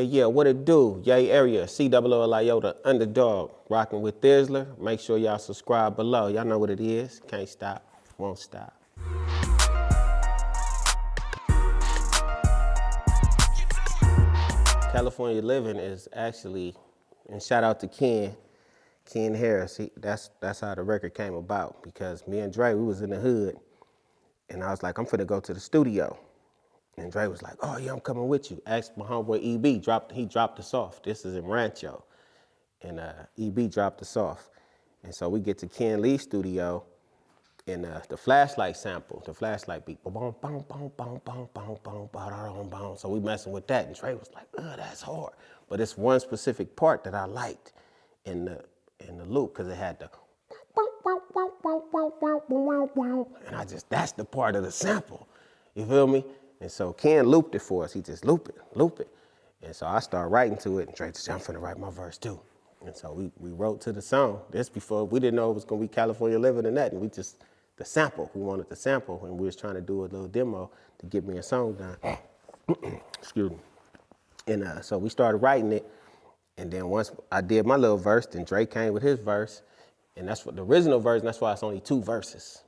Yeah, what it do? Yay area, Cavvy-R Da Undadogg, rocking with Thizzler. Make sure y'all subscribe below. Y'all know what it is. Can't stop, won't stop. California Livin is actually, and shout out to Ken Harris. That's how the record came about, because me and Dre, we was in the hood, and I was like, I'm finna go to the studio. And Dre was like, oh yeah, I'm coming with you. Asked my homeboy EB, he dropped us off. This is in Rancho. And EB dropped us off. And so we get to Ken Lee's studio, and the flashlight sample, the flashlight beat, boom, boom, boom, boom, boom, boom, boom, boom, boom. So we messing with that, and Dre was like, that's hard. But it's one specific part that I liked in the loop, because it had the and that's the part of the sample. You feel me? And so Ken looped it for us. He just loop it. And so I started writing to it, and Dre said, I'm finna write my verse too. And so we wrote to the song. This before, we didn't know it was gonna be California Livin and that, and the sample, we wanted the sample, and we was trying to do a little demo to get me a song done. Excuse me. And so we started writing it, and then once I did my little verse, then Dre came with his verse, and that's what the original version, that's why it's only 2 verses.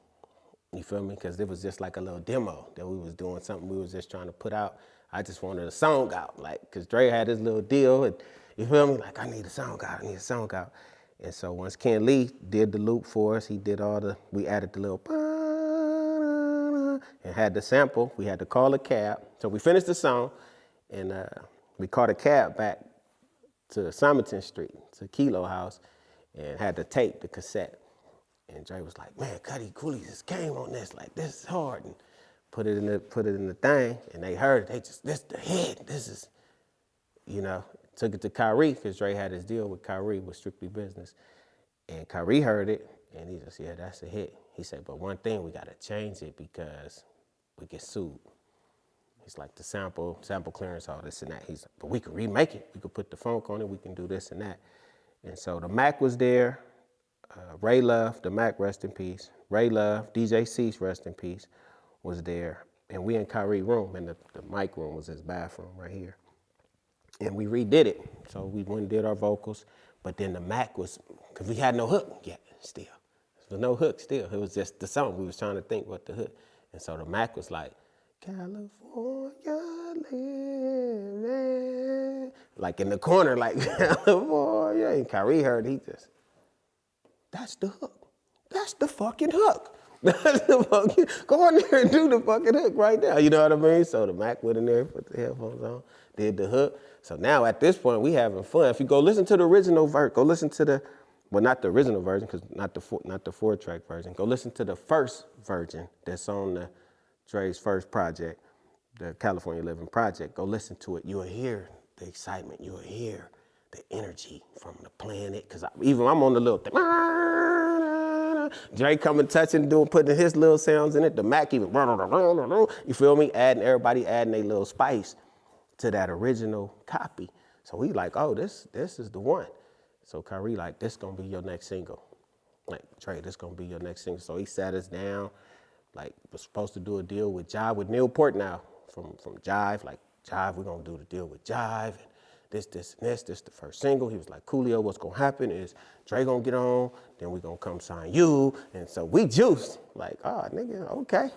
You feel me? Because it was just like a little demo that we was doing, something we was just trying to put out. I just wanted a song out, like, because Dre had his little deal, and you feel me? Like, I need a song out. And so once Ken Lee did the loop for us, he did we added the little and had the sample. We had to call a cab. So we finished the song, and we called a cab back to Simonton Street, to Kilo House, and had to tape the cassette. And Dre was like, man, Cuddy Cooley just came on this, like, this is hard, and put it in the thing, and they heard it. This the hit, this is, you know, took it to Kyrie, because Dre had his deal with Kyrie, with Strictly Business. And Kyrie heard it, and he just, yeah, that's a hit. He said, but one thing, we gotta change it because we get sued. He's like, the sample clearance, all this and that. He's like, but we can remake it. We could put the funk on it, we can do this and that. And so the Mac was there. Ray Love, the Mac, rest in peace. Ray Love, DJ Cease, rest in peace, was there. And we in Kyrie room, and the mic room was his bathroom right here. And we redid it. So we went and did our vocals, but then the Mac was, because we had no hook yet, still. There was no hook still. It was just the song. We was trying to think what the hook. And so the Mac was like, California living. Like in the corner, like California. And Kyrie heard, he just, that's the hook. That's the fucking hook. That's the fucking, go on there and do the fucking hook right now. You know what I mean? So the Mac went in there, put the headphones on, did the hook. So now at this point, we having fun. If you go listen to the original verse, go listen to well, not the original version, because not the 4-track version. Go listen to the first version that's on Dre's first project, the California Livin project. Go listen to it. You'll hear the excitement. You'll hear the energy from the planet. Because even I'm on the little thing. Dre coming, touching, putting his little sounds in it. The Mac even, you feel me? Everybody adding their little spice to that original copy. So we like, oh, this is the one. So Kyrie like, this gonna be your next single. Like, Dre, this gonna be your next single. So he sat us down, like, was supposed to do a deal with Jive, with Neil Portnow from Jive. Like, Jive, we're gonna do the deal with Jive. And this the first single. He was like, Coolio, what's gonna happen is Dre gonna get on, then we gonna come sign you. And so we juiced, like, oh, nigga, okay.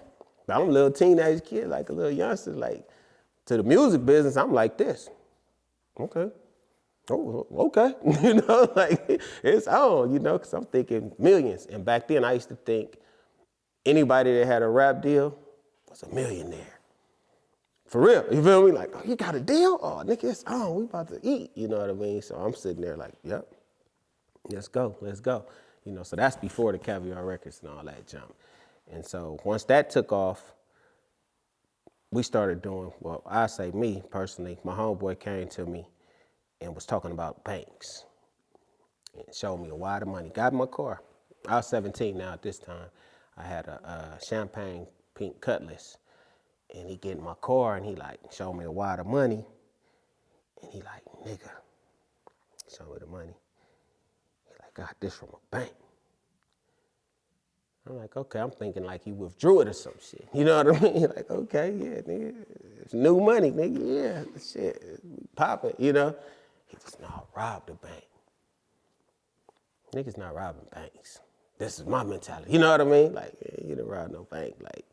But I'm a little teenage kid, like a little youngster, like, to the music business, I'm like this. Okay. Oh, okay. You know, like, it's on, you know, because I'm thinking millions. And back then, I used to think anybody that had a rap deal was a millionaire. For real, you feel me? Like, oh, you got a deal? Oh, nigga, it's on. We about to eat. You know what I mean? So I'm sitting there like, yep, let's go. You know, so that's before the Cavvy-R Records and all that jump. And so once that took off, we started doing, well, I say me personally, my homeboy came to me and was talking about banks and showed me a wad of money. Got in my car. I was 17 now at this time. I had a champagne pink Cutlass, and he get in my car and he like showed me a wad of money, and he like, nigga, show me the money. He like, got this from a bank. I'm like, okay, I'm thinking like he withdrew it or some shit. You know what I mean? Like, okay, yeah, nigga, it's new money, nigga, yeah, shit, pop it, you know? He just, no, rob the bank. Niggas not robbing banks. This is my mentality. You know what I mean? Like, yeah, you didn't rob no bank. Like,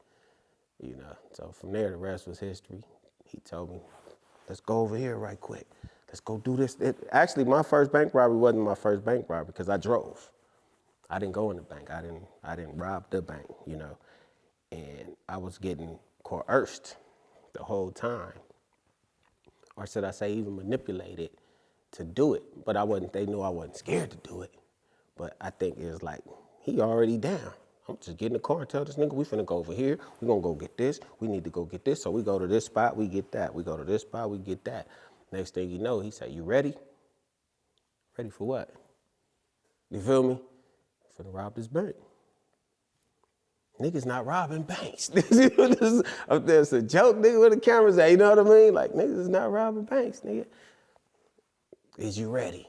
you know. So from there, the rest was history. He told me, let's go over here right quick. Let's go do this. Actually, my first bank robbery wasn't my first bank robbery because I drove. I didn't go in the bank. I didn't rob the bank, you know. And I was getting coerced the whole time. Or should I say even manipulated to do it. But they knew I wasn't scared to do it. But I think it was like, he already down. I'm just getting in the car and tell this nigga, we finna go over here. We gonna go get this. We need to go get this. So we go to this spot, we get that. We go to this spot, we get that. Next thing you know, he said, you ready? Ready for what? You feel me? Finna rob this bank. Niggas not robbing banks. There's a joke, nigga, where the cameras at, you know what I mean? Like, niggas is not robbing banks, nigga. Is you ready?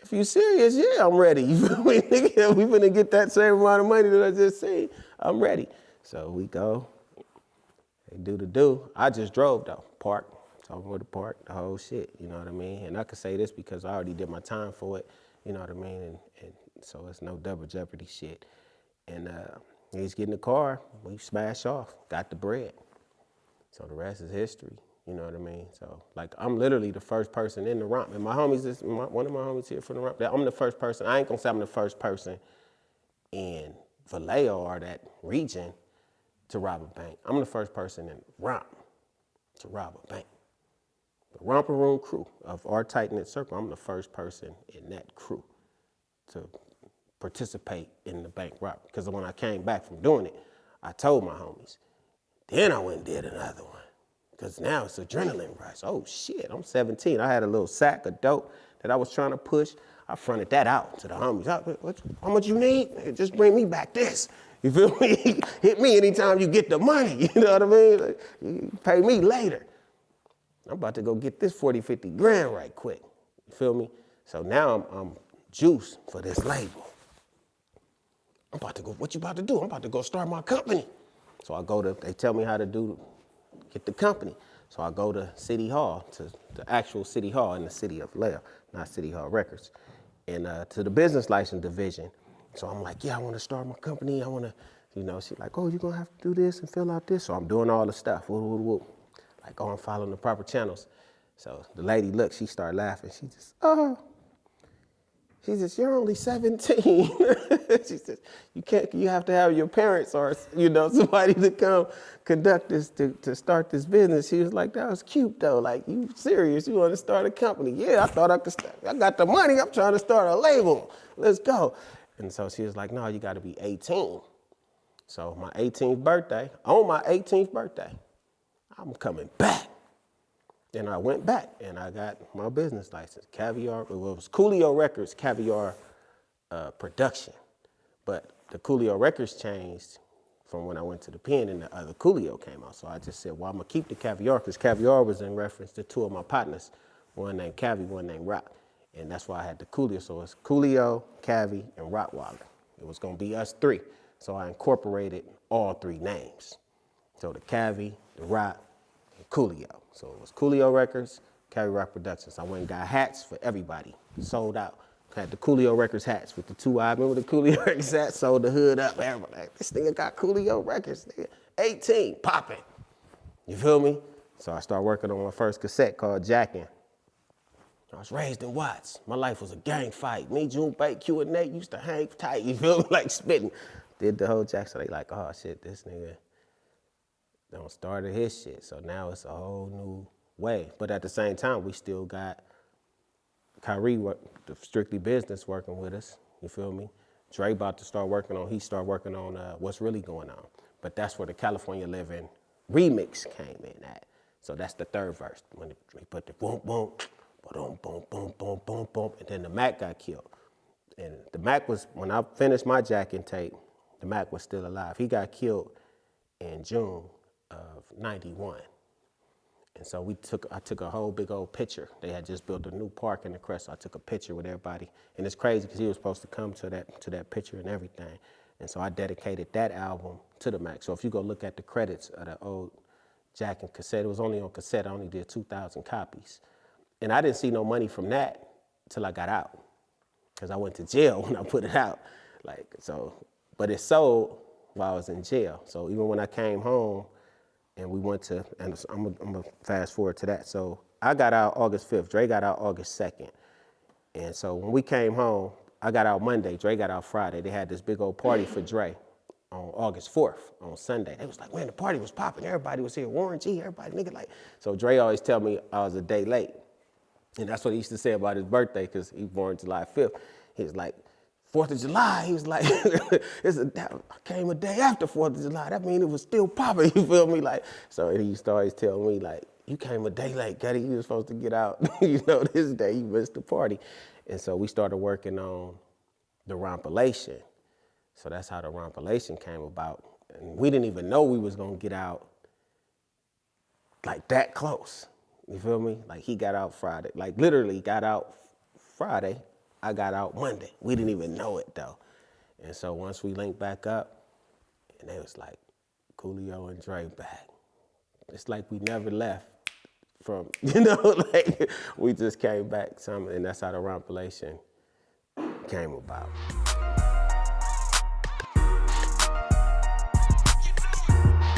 If you serious, yeah, I'm ready. You feel me, nigga? We finna get that same amount of money that I just said. I'm ready. So we go. They do the do. I just drove though. Park. So I'm with the park, the whole shit. You know what I mean? And I can say this because I already did my time for it. You know what I mean? And so it's no double jeopardy shit. And he's getting the car. We smash off. Got the bread. So the rest is history. You know what I mean? So, like, I'm literally the first person in the romp. And my homies, one of my homies here from the romp, I'm the first person. I ain't gonna say I'm the first person in Vallejo or that region to rob a bank. I'm the first person in romp to rob a bank. The Romper Room crew of our tight-knit circle, I'm the first person in that crew to participate in the bank robbery. Because when I came back from doing it, I told my homies. Then I went and did another one. Because now it's adrenaline rush. Oh shit, I'm 17. I had a little sack of dope that I was trying to push. I fronted that out to the homies. How much you need? Just bring me back this. You feel me? Hit me anytime you get the money. You know what I mean? Like, you pay me later. I'm about to go get this 40, 50 grand right quick. You feel me? So now I'm juiced for this label. I'm about to go, what you about to do? I'm about to go start my company. So they tell me how to get the company. So I go to City Hall, to the actual City Hall in the city of Vallejo, not City Hall Records, and to the business license division. So I'm like, yeah, I want to start my company. I want to, you know, she's like, oh, you're going to have to do this and fill out this. So I'm doing all the stuff, like, oh, I'm following the proper channels. So the lady looked, she started laughing. She just, she says, you're only 17. She says, you have to have your parents or, you know, somebody to come conduct this, to start this business. She was like, that was cute though. Like, you serious? You want to start a company? Yeah, I thought I could start. I got the money. I'm trying to start a label. Let's go. And so she was like, no, you got to be 18. So my 18th birthday, on my 18th birthday, I'm coming back. Then I went back and I got my business license, Cavvy-R, well, it was Coolio Records, Cavvy-R production. But the Coolio Records changed from when I went to the pen and the other Coolio came out. So I just said, well, I'm gonna keep the Cavvy-R because Cavvy-R was in reference to two of my partners, one named Cavvy, one named Rock. And that's why I had the Coolio. So it's Coolio, Cavvy, and Rottweiler. It was gonna be us three. So I incorporated all three names. So the Cavvy, the Rock, and Coolio. So it was Coolio Records, Cavvy-R Productions. I went and got hats for everybody, sold out. Had the Coolio Records hats with the 2 eyes. Remember the Coolio Records hats? Sold the hood up. Everybody, like, this nigga got Coolio Records, nigga. 18, popping. You feel me? So I started working on my first cassette called Jackin'. I was raised in Watts. My life was a gang fight. Me, June Bate, Q, and Nate used to hang tight, you feel me? Like spitting. Did the whole Jack, so they like, oh shit, this nigga don't started his shit. So now it's a whole new way. But at the same time, we still got Kyrie, the Strictly Business, working with us. You feel me? Dre about to start working on, What's Really Going On. But that's where the California Livin remix came in at. So that's the third verse. When we put the boom, boom, boom, boom, boom, boom, boom, boom, and then the Mac got killed. And the Mac was, when I finished my Jackin' tape, the Mac was still alive. He got killed in June of '91. And so I took a whole big old picture. They had just built a new park in the Crest, so I took a picture with everybody. And it's crazy because he was supposed to come to that picture and everything. And so I dedicated that album to the Mac. So if you go look at the credits of the old Jack and cassette, it was only on cassette. I only did 2,000 copies. And I didn't see no money from that till I got out, because I went to jail when I put it out. But it sold while I was in jail. So even when I came home, and we went to, and I'm gonna fast forward to that. So I got out August 5th, Dre got out August 2nd. And so when we came home, I got out Monday, Dre got out Friday. They had this big old party for Dre on August 4th, on Sunday. They was like, man, the party was popping. Everybody was here, Warren G, everybody, nigga, like. So Dre always tell me I was a day late. And that's what he used to say about his birthday, because he was born July 5th. He was like, 4th of July, he was like, I came a day after 4th of July. That means it was still popping, you feel me? Like, so he used to always tell me, like, you came a day late, Gutty. You were supposed to get out, this day, you missed the party. And so we started working on the Rompilation. So that's how the Rompilation came about. And we didn't even know we was gonna get out like that close, you feel me? Like he got out Friday, like literally got out Friday, I got out Monday. We didn't even know it though. And so once we linked back up, and they was like, Coolio and Dre back. It's like we never left from, like we just came back and that's how the Rompilation came about.